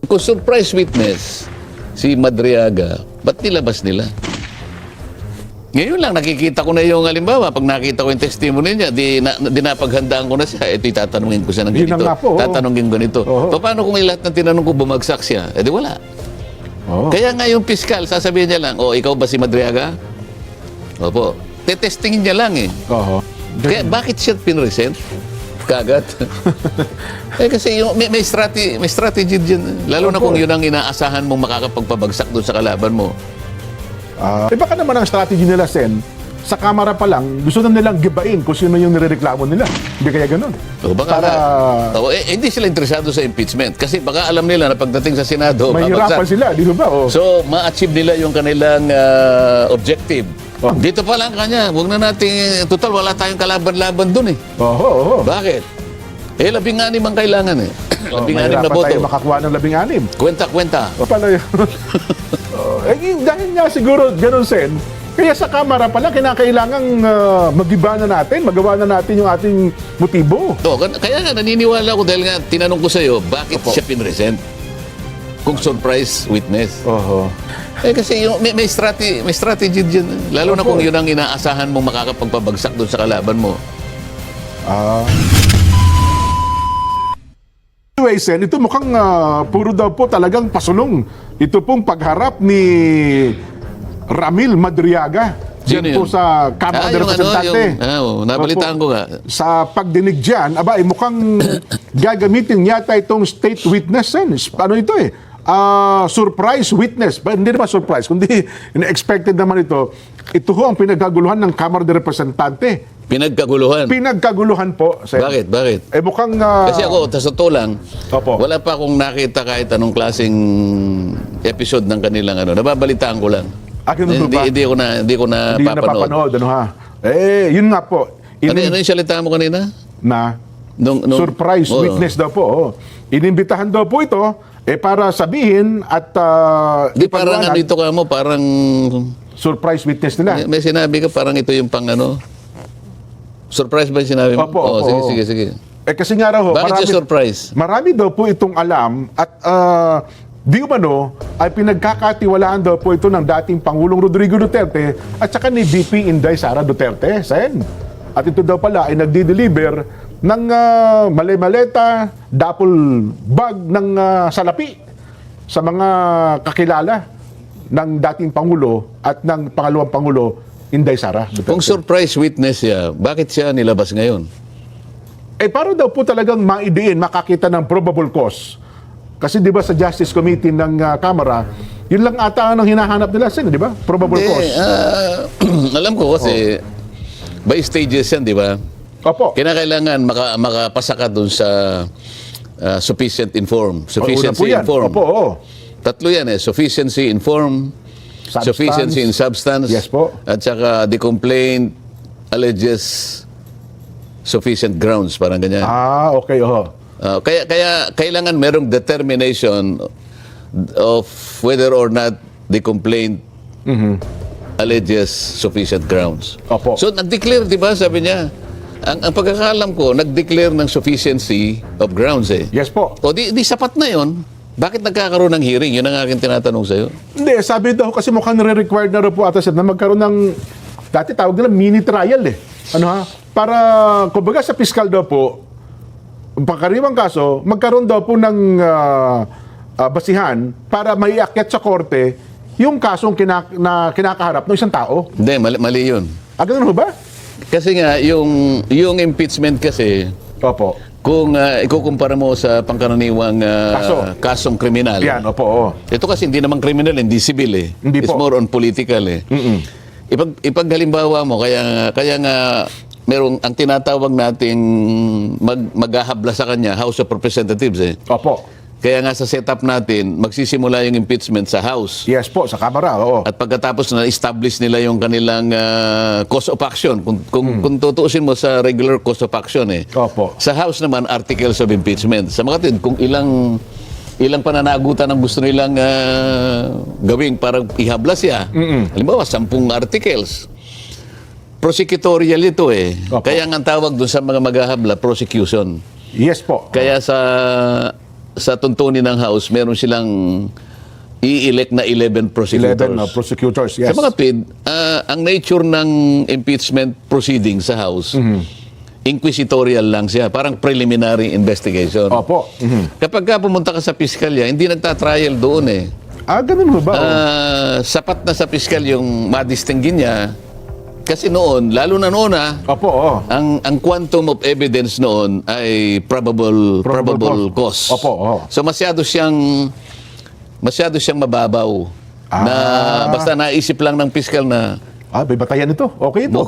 Kung surprise witness si Madriaga, ba't nilabas nila? Ngayon lang nakikita ko na yung halimbawa, pag nakita ko yung testimony niya, di napaghandaan ko na siya, ito tatanungin ko siya ng Yun na ganito. nga po, oo. Tatanungin ko nito. Oo. Paano kung lahat ng tinanong ko bumagsak siya? Eh di wala. Oo. Kaya nga yung piskal, sasabihin niya lang, oh, ikaw ba si Madriaga? Opo. Tetestingin niya lang eh. Oo. Kaya bakit siya pinresent? Kagat. Eh kasi yung, may strategy dyan. Lalo na Opo. kung yun ang inaasahan mong makakapagpabagsak doon sa kalaban mo. Baka naman ang strategy nila, Sen, sa kamera pa lang, gusto na nilang gibain kung sino yung nirereklamo nila. Hindi kaya ganun. O baka hindi sila interesado sa impeachment. Kasi baka alam nila na pagdating sa Senado, mahirapan babagsak. sila, di ba? Oh. So, ma-achieve nila yung kanilang objective. Oh. Dito pa lang kanya, huwag na natin, total wala tayong kalaban-laban dun eh. Oo. Bakit? Eh, 16 ang kailangan eh. 16 na mahirapan boto. tayo makakuha ng 16. Kwenta-kwenta. O pala yun. Dahil nga siguro ganun, Sen, kaya sa kamera pala kinakailangang magiba na natin, magawa na natin yung ating motibo. Kaya nga, naniniwala ko dahil nga tinanong ko sa'yo, bakit siya pinresent? Kung surprise witness. Oo. Eh kasi yung, may strategy dyan. Lalo na kung yun ang inaasahan mong makakapagpabagsak doon sa kalaban mo. Anyway, Sen, ito mukhang puro daw po talagang pasulong. Ito pong pagharap ni Ramil Madriaga. Sino Diyan po yun? sa Kamara ng Representante. Nabalitaan ko nga. Sa pagdinig dyan, mukhang gagamitin yata itong state witness, Sen. Ano ito eh? Surprise witness. Hindi naman surprise, kundi expected naman ito. Ito ho ang pinagkaguluhan ng Kamara ng Representante. Pinagkaguluhan. Pinagkaguluhan po, Sen. Bakit? Mukhang... Kasi ako, sa totoo lang, Opo. wala pa akong nakita kahit anong klaseng episode ng kanilang nababalitaan ko lang. Ganun ba? Hindi ko na Hindi papanood. napapanood, ano ha? Yun nga po. Ano yung salita mo kanina? Na surprise Oo. witness daw po. Oh. Inimbitahan daw po ito para sabihin at Di parang ipaliwanag. dito ka mo, parang Surprise witness nila. may sinabi ka parang ito yung pang surprise ba yung sinabi mo? Opo, opo, oo. Sige. Kasi nga raw, Bakit siya surprise? marami daw po itong alam at di umano ay pinagkakatiwalaan daw po ito ng dating Pangulong Rodrigo Duterte at saka ni VP Inday Sara Duterte, Sen. At ito daw pala ay nagdi-deliver ng mali-maleta, dapol bag ng salapi sa mga kakilala ng dating Pangulo at ng pangalawang Pangulo, Inday Sara Duterte. Kung surprise witness siya, bakit siya nilabas ngayon? Para daw po talagang maidiin, makakita ng probable cause. Kasi di ba sa Justice Committee ng Kamara, yun lang ata ang hinahanap nila, Sen, di ba? Probable cause. Alam ko kasi by stages yan, di ba? Opo. Kinakailangan makapasa ka dun sa sufficient inform. Una Sufficiency po yan. inform. Opo, oo. Tatlo yan eh. Sufficiency inform, Substance. sufficiency in substance, Yes po. at saka the complaint alleges sufficient grounds, parang ganyan. Okay, oo. Kaya kailangan merong determination of whether or not the complaint alleges sufficient grounds. Opo. So, nag-declare, di ba, sabi niya, ang pagkakaalam ko, nag-declare ng sufficiency of grounds eh. Yes po. O di sapat na yon. Bakit nagkakaroon ng hearing? Yun ang aking tinatanong sa'yo. Hindi, sabi daw kasi mukhang nare-required na rin po ata na magkaroon ng, dati tawag nila mini trial eh. Ano ha? Para, kumbaga sa fiscal daw po, pagkariwang kaso, magkaroon daw po ng basihan para maiakyat sa korte yung kasong kinakaharap ng isang tao. Hindi, mali yun. Ganun ho ba? Kasi nga, yung impeachment kasi, Opo. kung ikukumpara mo sa pangkaraniwang kasong kriminal, Yan, opo, oo. ito kasi hindi naman kriminal, hindi civil eh. Hindi It's po. more on political eh. Ipaghalimbawa mo, kaya nga merong ang tinatawag nating maghahabla sa kanya, House of Representatives eh. Opo. Kaya nga sa setup natin, magsisimula yung impeachment sa House. Yes po, sa kamera, oo. At pagkatapos na-establish nila yung kanilang course of action, kung tutuusin mo sa regular course of action eh. Opo. Sa House naman, articles of impeachment. Sa mga kapatid, kung ilang pananagutan ang gusto nilang gawing para ihabla siya. Halimbawa, 10 articles. Prosecutorial ito eh. Opo. Kaya nga ang tawag dun sa mga maghahabla, prosecution. Yes po. Kaya sa sa tuntunin ng House, meron silang i-elect na 11 prosecutors. 11 prosecutors, yes. Sa mga PID, ang nature ng impeachment proceeding sa House, inquisitorial lang siya, parang preliminary investigation. Opo. Kapag ka pumunta ka sa piskalya, hindi nagtatrial doon eh. Ganun ba? Sapat na sa piskal yung madistinggin niya. Kasi noon, lalo na noon Opo, ang quantum of evidence noon ay probable cause. Opo, So masyado siyang mababaw. Na basta naisip lang ng piskal na may batayan ito. Okay ito.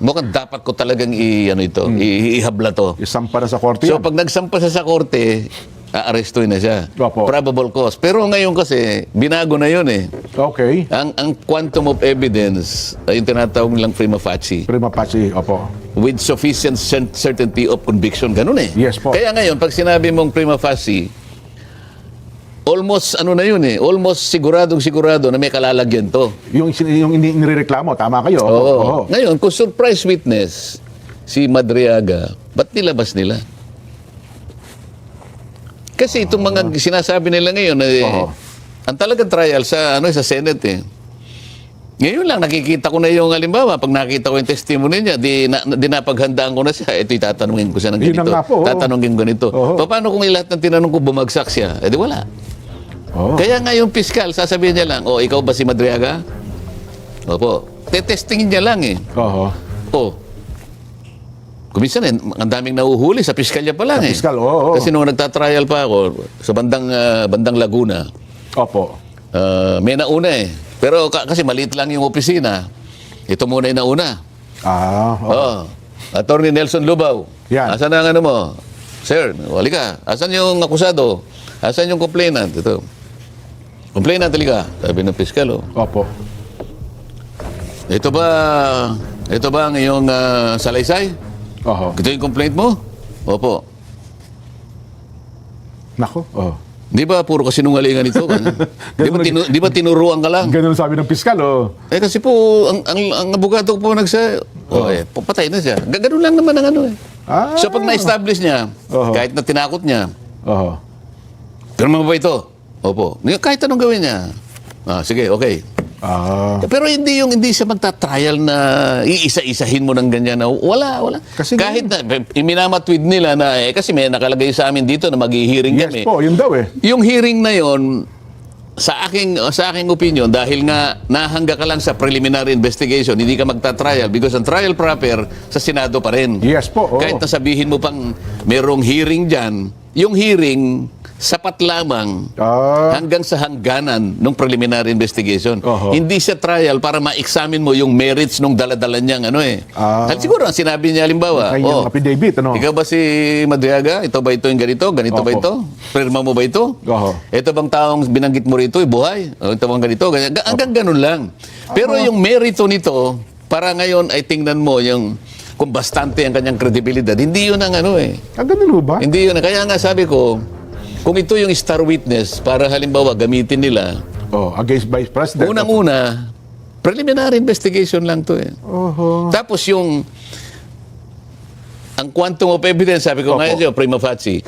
mukhang dapat ko talagang ihabla to. Isampa na sa korte So yan. pag nagsampa siya sa korte, aarestuin na siya. Opo. Probable cause. Pero ngayon kasi, binago na yun eh. Okay. Ang quantum of evidence ay yung tinatawag nilang prima facie Prima facie, opo. with sufficient certainty of conviction. Ganun eh. Yes po. Kaya ngayon, pag sinabi mong prima facie, almost almost sigurado na may kalalagyan to. Yung inireklamo, tama kayo. Oo. Ngayon, kung surprise witness si Madriaga, ba't nilabas nila? Kasi itong mga sinasabi nila ngayon, ang talagang trial sa Senate eh. Ngayon lang nakikita ko na yung halimbawa, pag nakita ko yung testimony niya, di napaghandaan ko na siya, ito tatanungin ko siya ng Yun ganito. na nga po, Tatanungin ko ganito. Paano kung lahat ng tinanong ko bumagsak siya? Eh di wala. Kaya nga yung piskal, sasabihin niya lang, ikaw ba si Madriaga? Opo. Tetestingin niya lang eh. Kuminsan ang daming nahuhuli sa piskalya pa lang Piskal, oo. Kasi nung nagtatrial pa ako sa bandang Laguna, Opo. may nauna eh. Pero kasi maliit lang yung opisina. Ito muna yung nauna. Attorney Nelson Lubao. Yan. Asan ang ano mo? Sir, wali ka. Asan yung akusado? Asan yung complainant? Ito. Complainant, halika. Sabi ng piskal, Opo. Ito ba ang iyong salaysay? Ito yung complaint mo? Opo. Nako. Di ba puro kasinungalingan ito? Di ba tinuruan ka lang? Ganun sabi ng piskal, Kasi po, ang abogado ko po patay na siya. Ganun lang naman ang ano eh. So pag na-establish niya, kahit na tinakot niya, pirma mo ba ito? Opo. Kahit anong gawin niya. Sige, okay. Pero hindi siya magta-trial na iisa-isahin mo ng ganyan na wala. Kasi kahit na iminamatwid nila na kasi may nakalagay sa amin dito na mag-hearing kami. Yes po, yun daw eh. Yung hearing na yon sa aking opinion, dahil nga nahangga ka lang sa preliminary investigation, hindi ka magta-trial because ang trial proper sa Senado pa rin. Yes po. Kahit nasabihin mo pang merong hearing dyan, yung hearing sapat lamang hanggang sa hangganan ng preliminary investigation. Hindi siya trial para ma-examine mo yung merits nung daladala niyang siguro ang sinabi niya halimbawa, affidavit, ikaw ba si Madriaga? Ito ba ito yung ganito? Ganito ba ito? Pirma mo ba ito? Ito bang taong binanggit mo rito, buhay? Ito bang ganito? Hanggang ganun lang. Pero yung merito nito, para ngayon ay tingnan mo yung kung bastante ang kanyang kredibilidad. Hindi yun ang ganun ba? Hindi yun. Kaya nga sabi ko, kung ito yung star witness para halimbawa gamitin nila against Vice President. Unang-una, preliminary investigation lang to eh. Tapos ang quantum of evidence, sabi ko ngayon, prima facie.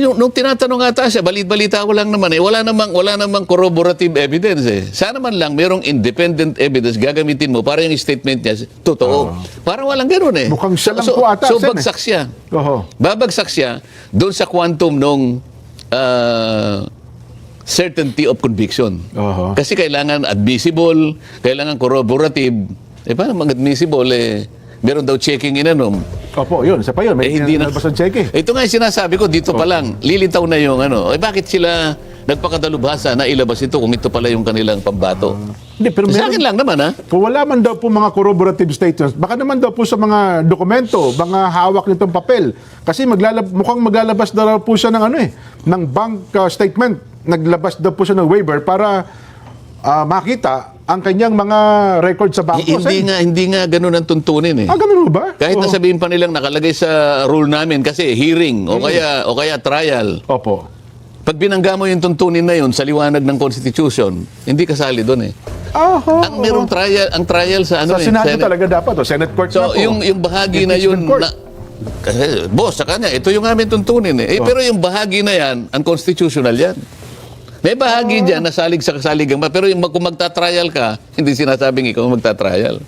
Nung tinatanong ata siya, balit-balita ko lang naman wala namang corroborative evidence eh. Sana man lang merong independent evidence gagamitin mo para yung statement niya totoo. Parang walang ganoon eh. Mukhang siya lang po ata. So bagsak siya. Babagsak siya doon sa quantum nung certainty of conviction. Kasi kailangan admissible, kailangan corroborative. Paano mag-admissible meron daw checking Yun. Isa pa yun. May hindi na nalabas ang check eh. Ito nga yung sinasabi ko, dito pa lang, lilitaw na yung bakit sila nagpakadalubhasa na ilabas ito kung ito pala yung kanilang pambato? Hindi, pero Sa akin lang naman kung wala man daw po mga corroborative statements, baka naman daw po sa mga dokumento, mga hawak nitong papel. Kasi mukhang maglalabas daw po siya ng ng bank statement. Naglabas daw po siya ng waiver para makita ang kanyang mga record sa bangko. Hindi nga ganun ang tuntunin eh. Ganun ba? Kahit na sabihin pa nilang nakalagay sa rule namin kasi hearing o kaya trial. Opo. Pag binangga mo yung tuntunin na yun sa liwanag ng Constitution, hindi kasali doon eh. Ang merong trial, ang trial sa sa Senado talaga dapat, Senate court So, yung bahagi na yun Kasi, boss, sa kanya, ito yung aming tuntunin eh. Pero yung bahagi na yan, unconstitutional yan. May bahagi dyan na salig sa kasaligang pero yung kung magta-trial ka, hindi sinasabing ikaw magta-trial.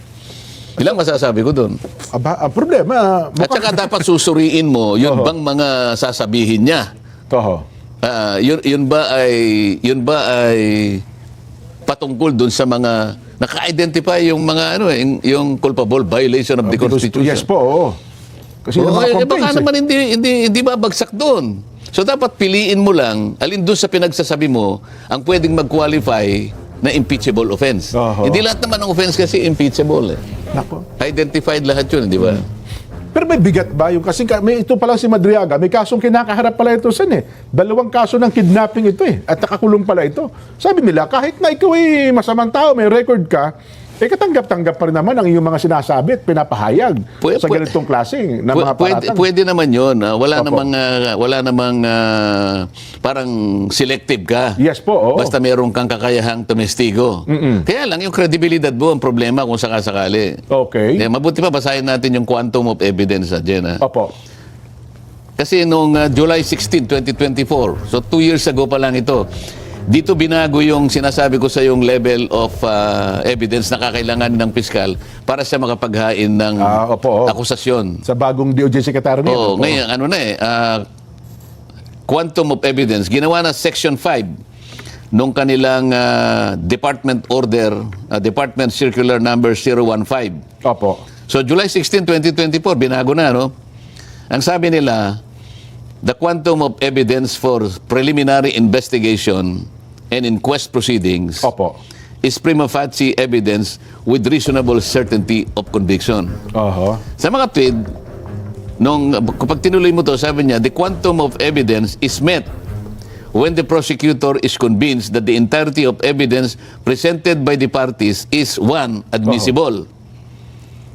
Ilang masasabi ko doon. Aba, ang problema, At saka dapat susuriin mo, yun bang mga sasabihin niya? Toho. Yun ba ay patungkol doon sa mga naka-identify yung mga yung culpable violation of the Constitution? Yes po, oo. Kasi yung mga Baka complaints, naman hindi babagsak doon. So dapat piliin mo lang alin doon sa pinagsasabi mo ang pwedeng mag-qualify na impeachable offense. Hindi lahat naman ng offense kasi impeachable eh. Nako. Identified lahat yun, di ba? Pero may bigat ba yung kasi may ito pala si Madriaga, may kasong kinakaharap pala ito sen eh. 2 kaso ng kidnapping ito eh at nakakulong pala ito. Sabi nila kahit na ikaw ay masamang tao, may record ka, katanggap-tanggap pa rin naman ang iyong mga sinasabi at pinapahayag sa ganitong klase ng mga paratang. Pwede naman yun. Wala Opo. namang parang selective ka. Yes po, oo. Basta meron kang kakayahang tumestigo. Kaya lang yung credibility mo ang problema kung sakasakali. Okay. Mabuti pa basahin natin yung quantum of evidence Jen. Opo. Kasi noong July 16, 2024, so 2 years ago pa lang ito, dito binago yung sinasabi ko sa yung level of evidence na kakailangan ng piskal para siya makapaghain ng opo. akusasyon. Sa bagong DOJ Secretary niya. Oo, ngayon, quantum of evidence, ginawa na Section 5 nung kanilang Department Order, Department Circular Number 015. Opo. So, July 16, 2024, binago na, no? Ang sabi nila, the quantum of evidence for preliminary investigation and inquest proceedings Opo. is prima facie evidence with reasonable certainty of conviction. Oho. Sa mga tweet, kapag tinuloy mo to, sabi niya, the quantum of evidence is met when the prosecutor is convinced that the entirety of evidence presented by the parties is, 1, admissible.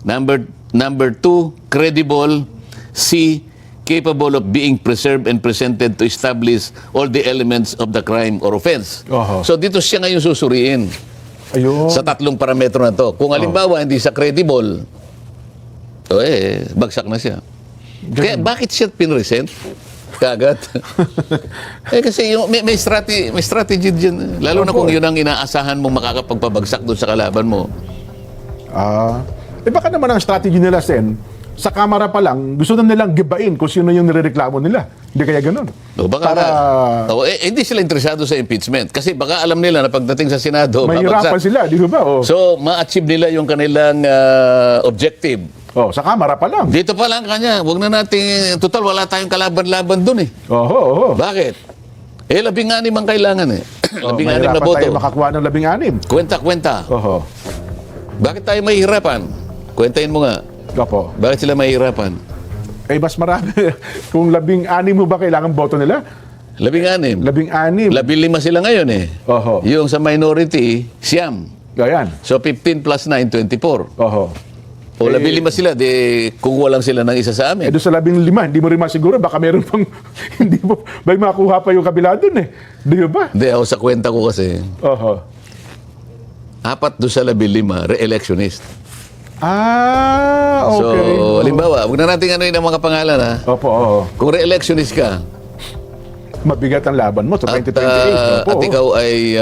Number 2, credible. C, capable of being preserved and presented to establish all the elements of the crime or offense. So dito siya ngayon susuriin. Ayun. Sa 3 parametro na to. Kung halimbawa hindi siya credible, bagsak na siya. Kaya bakit siya pinresent? Kagat. Kasi may strategy dyan. Lalo na kung yun ang inaasahan mong makakapagpabagsak doon sa kalaban mo. Baka naman ang strategy nila, Sen, sa kamera pa lang, gusto na nilang gibain kung sino yung nirereklamo nila. Hindi kaya ganun. Hindi sila interesado sa impeachment. Kasi baka alam nila na pagdating sa Senado, mahirapan sila, di ba? So, ma-achieve nila yung kanilang objective. Sa kamera pa lang. Dito pa lang kanya. Huwag na natin, total wala tayong kalaban-laban dun eh. Bakit? 16 ang kailangan eh. 16 na boto. Tayo makakuha ng 16. Kwenta. Bakit tayo mahihirapan? Kwentahin mo nga. Opo. Bakit sila mahihirapan? Mas marami. Kung 16 mo ba kailangan boto nila? 16. 16. 15 sila ngayon eh. Yung sa minority, siyam. Ayan. So 15 plus 9, 24. O 15 sila, kukuha lang sila ng isa sa amin. Doon sa 15, hindi mo rin masiguro. Baka meron pang, hindi mo, may makuha pa yung kabila doon eh. Di ba? Hindi, ako sa kwenta ko kasi, 4 doon sa 15, re-electionist. Okay. So, halimbawa, huwag na natin ang mga pangalan ha. Opo. Kung re-electionist ka, mabigat ang laban mo sa 2028. At ikaw ay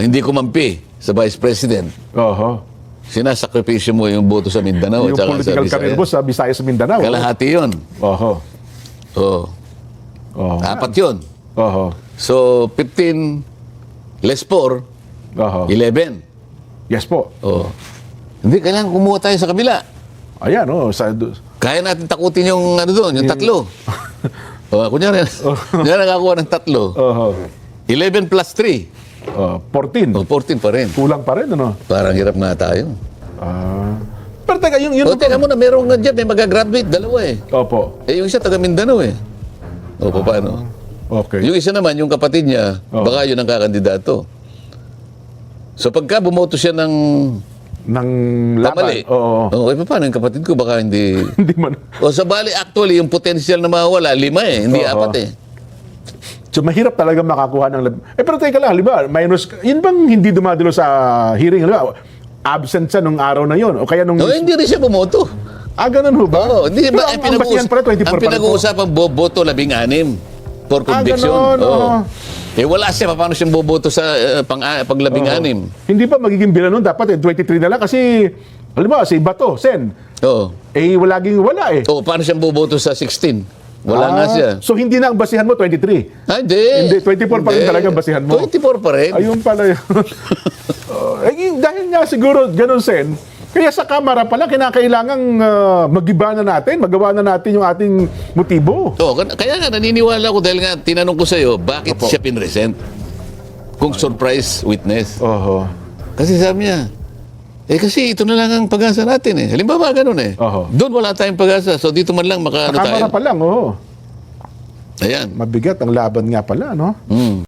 hindi kumampi sa Vice President. Sinasakripisyo mo yung boto sa Mindanao. Yung political career mo sa Visayas sa Mindanao. Kalahati yun. 4 yun. So, 15 less 4, 11. Yes po. Hindi, kailangan kumuha tayo sa kabila. Ayan, Kaya natin takutin yung yung 3. Kunyari nakakuha ng 3. 11 plus 3. 14. 14 pa rin. Kulang pa rin, ano? Parang hirap nga tayo. Pero teka, yung... teka muna, meron nga dyan, may magagraduate, 2 Opo. Yung isa taga Mindanao eh. Paano? Okay. Yung isa naman, yung kapatid niya, baka yun ang kakandidato. So pagka bumoto siya ng laban. Paano yung kapatid ko? Baka hindi... Hindi man. Sa bali, actually, yung potential na mawawala, 5 hindi 4 eh. So, mahirap talaga makakuha ng... pero teka lang, minus... Yun bang hindi dumadalo sa hearing? Absent siya nung araw na yun? O kaya nung... hindi rin siya bumoto. Ganun ho ba? Oo, hindi Pero ba, ang basihan pala, 24 ang pa rin po. pinag-uusapan, boboto 16 for conviction. Ganon, Oo. oo. Eh wala siya, paano siyang boboto sa pag 16? Hindi ba magiging bilang nun? Dapat 23 na lang kasi, halimbawa, si Bato, Sen, Oo. laging wala eh. Oo, paano siyang boboto sa 16? Wala nga siya. So hindi na ang basihan mo 23. Hindi. Hindi, 24 pa rin talaga ang basihan mo. 24 pa rin. Ayun pala yun. Dahil nga siguro ganun, Sen, kaya sa Kamara pala kinakailangang magiba na natin, magawa na natin yung ating motibo. Oo, kaya nga naniniwala ko dahil nga tinanong ko sa iyo, bakit Opo. siya pinresent? Kung surprise witness. Oho. Kasi sabi niya, kasi ito na lang ang pag-asa natin eh. Halimbawa ganun eh. Oho. Doon wala tayong pag-asa. So dito man lang Sa makaano tayo. Kamara pa lang, oo. Ayan. Mabigat ang laban nga pala, no? Mm.